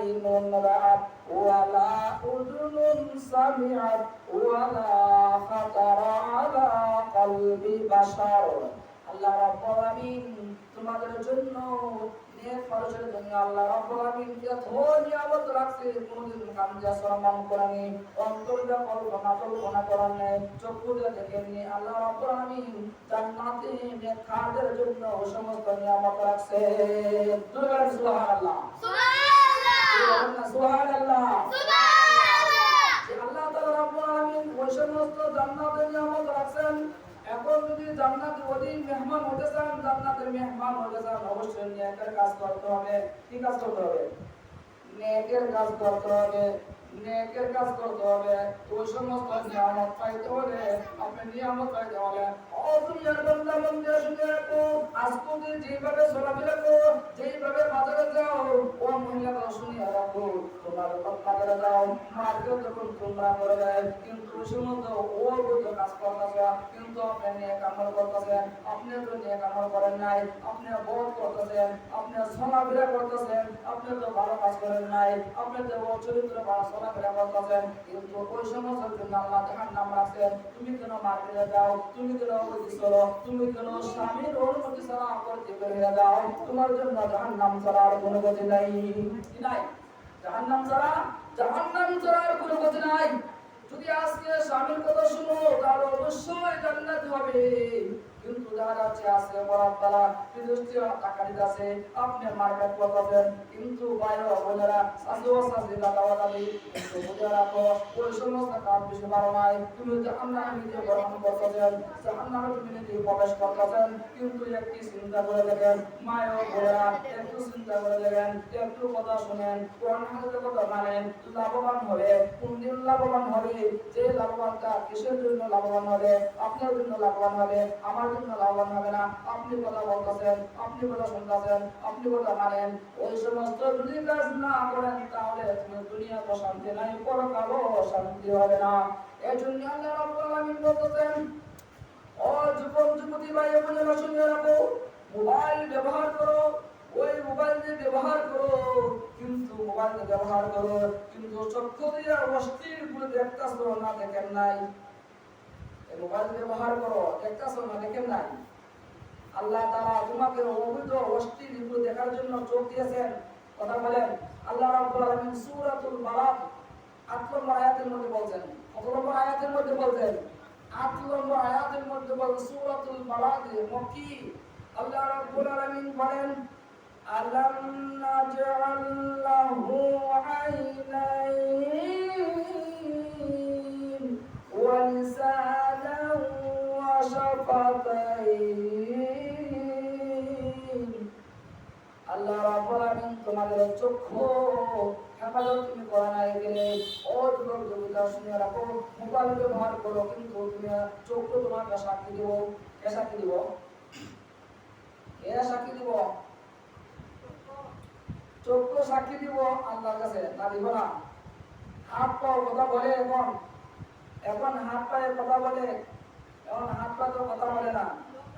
আইনুন রাআত ওয়ালা উযুনুন সামিআত ওয়ালা খাতারা আলা কলবি বাশার। আল্লাহ রাব্বুল আলামিন তোমাদের জন্য নেক মানুষের জন্য আল্লাহ রাব্বুল আলামিন এত নিয়ামত রাখছে, কোনদিন কামজা সম্মান করেনি, অন্তর দিয়ে কল্পনা করেন নাই, চক্ষু দিয়ে দেখেননি। আল্লাহ রাব্বুল আলামিন জান্নাতে নেক কাজের জন্য সমস্ত নিয়ামত রাখছে। দুর্গার সুবহানাল্লাহ সুবহানাল্লাহ সুবহানাল্লাহ সুবহানাল্লাহ। আল্লাহ তাআলা রাব্বুল আলামিন ওই সমস্ত জান্নাতের নিয়ামত রাখছেন। এখন যদি জান্নাতের অধীন মেহমান হতে চান, জান্নাতের মেহমান হতে চান, অবশ্যই নেকের কাজ করতে হবে। কি কাজ করতে হবে? নেকের কাজ করতে হবে, নেকের কাজ করতে হবে। ওই সমস্ত নিয়ামত পাইতে হলে, আপনি নিয়ামত পাইতে হলে ও দুনিয়ার বান্দা বান্দা শুনে রাখো, আজকে যেভাবে চলাফেরা করো, যেভাবে বাজারে যাও, ও মহিলারা শুনে রাখো, তোমার বাজারে যাও, মার্কেট যখন তোমরা করে দেয়, কিন্তু ওই সমস্ত ওর বৈধ কাজ করতেছে, কিন্তু আপনি নিয়ে কামড় করতেছেন, আপনি তো নিয়ে কামড় করেন নাই, আপনি বোধ করতেছেন, আপনি চলাফেরা করতেছেন, আপনি তো ভালো কাজ করেন নাই, আপনি তো চরিত্র ভালো চলাফেরা করতেছেন, কিন্তু ওই সমস্ত জন্য আল্লাহ জাহান্নাম রাখছেন। তুমি কেন মার্কেটে যাও, তুমি কেন ওই চলো, তুমি কেন স্বামীর অনুমতি ছাড়া করতে বেরিয়ে যাও, তোমার জন্য জাহান্নাম ছাড়ার কোনো গতি নাই। কি নাই? জাহান্নাম ছাড়ার কোনো গতি নাই। যদি আজকে স্বামীর কথা শুনো, তাহলে অবশ্যই জান্নাত হবে। কিন্তু দেখা যাচ্ছে আজকে বরাত তালা বিদেশি টাকা দিতেছে, আপনি মার্কেট করতেছেন, কিন্তু বাইরে বোনেরা শাশি দাদাবাদালি, কিন্তু বুঝে রাখো ওই সমস্ত কাজ বেশি ভালো নাই। তুমি জাহান্নামে নিজে গ্রহণ করতেছেন, জাহান্নামে তুমি নিজে প্রবেশ করতেছেন। কিন্তু একটি চিন্তা করে দেখেন মায়ের বোনেরা, একটু চিন্তা করে দেখেন, একটু কথা শুনেন, কোরআন হাদিসের কথা মানেন, লাভবান হবে। কোন দিন লাভবান হবে? যে লাভবানটা কিসের জন্য লাভবান হবে? আপনার জন্য লাভবান হবে, আমার জন্য লাভবান হবে না। আপনি কথা বলতেছেন, আপনি কথা শুনতেছেন, আপনি কথা মানেন, ওই সমস্ত যদি কাজ না করেন, তাহলে দুনিয়াতে শান্তি নাই, পরকালও শান্তি হবে না। এই জন্য আল্লাহ রাব্বুল আলামিন বলতেছেন, ও যুবক যুবতী ভাই বোনেরা শুনে রাখো, মোবাইল ব্যবহার করো, ওই মোবাইল দিয়ে ব্যবহার করো, কিন্তু মোবাইল ব্যবহার করো, কিন্তু চক্ষু দিয়ে অস্থির করে দেখতেছো না, দেখেন নাই। মোবাইল ব্যবহার করো, দেখতেছো না, দেখেন নাই। আল্লাহ তাআলা তোমাকে অবৈধ অস্থির করে দেখার জন্য চোখ দিয়েছেন। কথা বলেন। আল্লাহ রাব্বুল আলামিন সূরাতুল বালাদ ৮ নম্বর আয়াতের মধ্যে বলছেন, কত নম্বর আয়াতের মধ্যে বলছেন? ৮ নম্বর আয়াতের মধ্যে বলছেন সূরাতুল বালাদ মক্কি। আল্লাহ রাব্বুল আলামিন বলেন, আলাম নাজআল লাহু আইনাইন ওয়া লিসানান ওয়া শাফাতাইন। আল্লাহ রাব্বুল আলামিন তোমাদের চক্ষু হেফাজত তুমি করা নাই গেলে, ও যুবক যুবতীরা শুনে রাখো, মোবাইল ব্যবহার করো, কিন্তু তুমি চক্ষু তোমাকে সাক্ষী দিব। কে সাক্ষী দিব? কে সাক্ষী দিব? চক্ষু সাক্ষী দিব আল্লাহর কাছে, না দিব না? হাত পাও কথা বলে, এখন হাত পায়ের কথা বলে, এখন হাত পা তো কথা বলে না,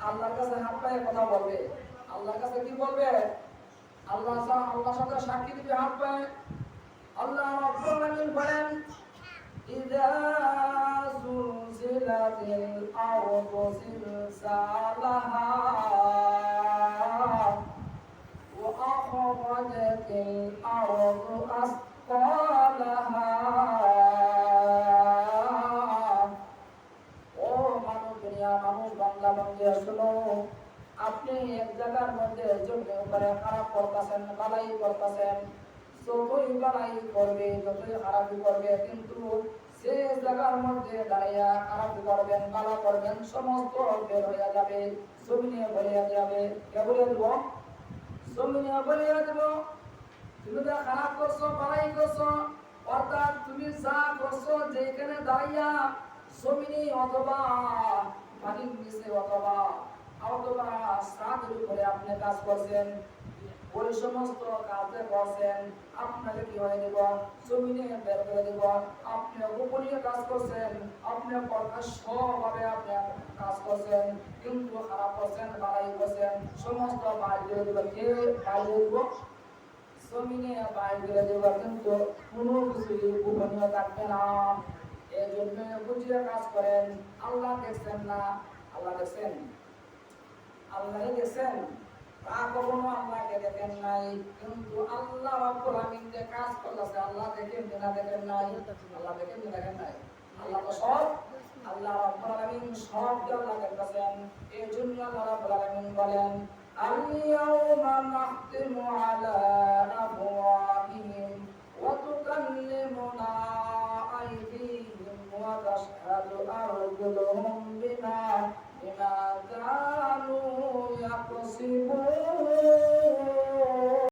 আল্লাহর কাছে হাত পায়ে কথা বলবে। আল্লাহর কাছে কি বলবে? আল্লাহর সাথে সাক্ষী দিবে হাত পায়ে। আল্লাহ রাব্বুল আলামিন বলেন, ইযা সুলজিলাতিল আরদু জিলজালাহা ওয়া আখরাজাতিল আরদু আসকালাহা। ও মানুষ, দুনিয়া মানুষ, বাংলা বাংলা শোনো, আপনি এক জায়গার মধ্যে জমি উপরে খারাপ করতেছেন, বালাই করতেছেন, যতই বালাই করবে, যতই খারাপি করবে, কিন্তু সে জায়গার মধ্যে দাঁড়িয়ে খারাপি করবেন, বালা করবেন, সমস্ত বের হয়ে যাবে, জমিনে বলিয়ে যাবে। কে বলিয়ে দেব? জমিনে বলিয়ে দেব। তুমি যা খারাপ করছো, বালাই করছো, অর্থাৎ তুমি যা করছো যেখানে দাঁড়িয়ে জমিনে অথবা পানির নিচে অথবা ছাদের উপরে আপনি কাজ করছেন, ওই সমস্ত কাজে করছেন, আপনাকে কি হয়ে দেব? জমিনে বের করে দেব। আপনি গোপনীয় কাজ করছেন, আপনি প্রকাশ্যভাবে আপনি কাজ করছেন, কিন্তু খারাপ করছেন, বাড়াই করছেন, সমস্ত বাইরে দেব। কে বাইরে দেব? জমিনে বাইরে দেওয়া কিন্তু কোনো কিছুই গোপনীয় থাকবে না। এই জন্য বুঝিয়ে কাজ করেন। আল্লাহ দেখছেন না? আল্লাহ দেখছেন? আল্লাহ দেখছেন? তা কখনো আল্লাহকে দেখেন নাই, কিন্তু আল্লাহ রাব্বুল আলামিন যে কাজ করতেছে আল্লাহ দেখেন না দেখেন নাই? আল্লাহ দেখেন না দেখেন নাই? আল্লাহ তো সব, আল্লাহ রাব্বুল আলামিন সব আল্লাহ দেখতেছেন। এই জন্য আল্লাহ রাব্বুল আলামিন বলেন আল-ইয়াওমা নাখতিমু আলা আফওয়াহিহিম ওয়া তুকাল্লিমুনা আইদিহিম ওয়া তাশহাদু আরজুলুহুম